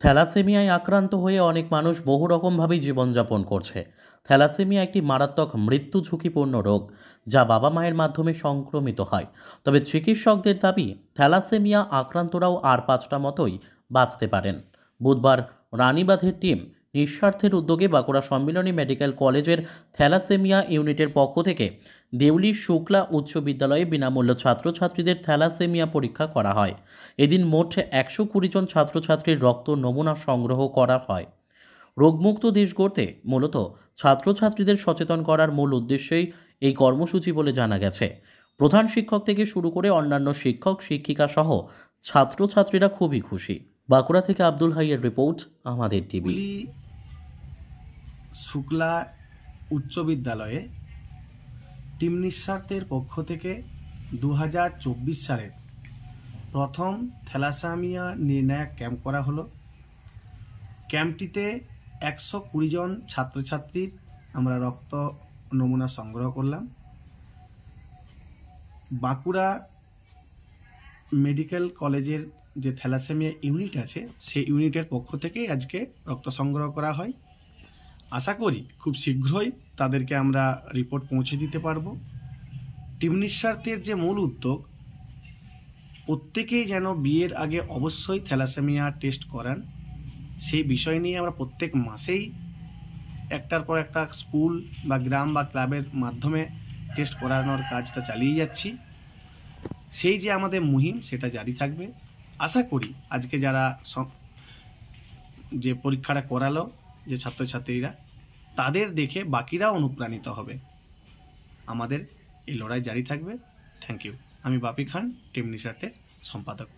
থ্যালাসেমিয়ায় আক্রান্ত হয়ে অনেক মানুষ বহু রকমভাবেই জীবনযাপন করছে। থ্যালাসেমিয়া একটি মারাত্মক মৃত্যু ঝুঁকিপূর্ণ রোগ, যা বাবা মায়ের মাধ্যমে সংক্রমিত হয়। তবে চিকিৎসকদের দাবি, থ্যালাসেমিয়া আক্রান্তরাও আর 5টা মতোই বাঁচতে পারেন। বুধবার রানীবাঁধের টিম নিঃস্বার্থের উদ্যোগে বাঁকুড়া সম্মিলনী মেডিকেল কলেজের থ্যালাসেমিয়া ইউনিটের পক্ষ থেকে দেউলির শুক্লা উচ্চ বিদ্যালয়ে বিনামূল্য ছাত্রছাত্রীদের থ্যালাসেমিয়া পরীক্ষা করা হয়। এদিন মোট 120 জন ছাত্রছাত্রীর রক্ত নমুনা সংগ্রহ করা হয়। রোগমুক্ত দেশ গড়তে মূলত ছাত্রছাত্রীদের সচেতন করার মূল উদ্দেশ্যেই এই কর্মসূচি বলে জানা গেছে। প্রধান শিক্ষক থেকে শুরু করে অন্যান্য শিক্ষক শিক্ষিকা সহ ছাত্রছাত্রীরা খুবই খুশি। বাঁকুড়া থেকে আব্দুল হাইয়ের রিপোর্ট, আমাদের টিভি। শুক্লা উচ্চ বিদ্যালয়ে টিম নিঃস্বার্থের পক্ষ থেকে 2024 সালের প্রথম থ্যালাসেমিয়া নির্ণায়ক ক্যাম্প করা হলো। ক্যাম্পটিতে 120 জন ছাত্রছাত্রীর আমরা রক্ত নমুনা সংগ্রহ করলাম। বাঁকুড়া মেডিকেল কলেজের যে থ্যালাসেমিয়া ইউনিট আছে সেই ইউনিটের পক্ষ থেকেই আজকে রক্ত সংগ্রহ করা হয়। আশা করি খুব শীঘ্রই তাদেরকে আমরা রিপোর্ট পৌঁছে দিতে পারবো। টিম নিঃস্বার্থের যে মূল উদ্যোগ, প্রত্যেকেই যেন বিয়ের আগে অবশ্যই থ্যালাসেমিয়া টেস্ট করান, সেই বিষয় নিয়ে আমরা প্রত্যেক মাসেই একটার পর একটা স্কুল বা গ্রাম বা ক্লাবের মাধ্যমে টেস্ট করানোর কাজটা চালিয়ে যাচ্ছি। সেই যে আমাদের মুহিম, সেটা জারি থাকবে। আশা করি আজকে যারা যে পরীক্ষাটা করালো যে ছাত্রছাত্রীরা, তাদের দেখে বাকিরাও অনুপ্রাণিত হবে। আমাদের এই লড়াই জারি থাকবে। Thank you. আমি বাপি খান, টিম নিঃস্বার্থের সম্পাদক।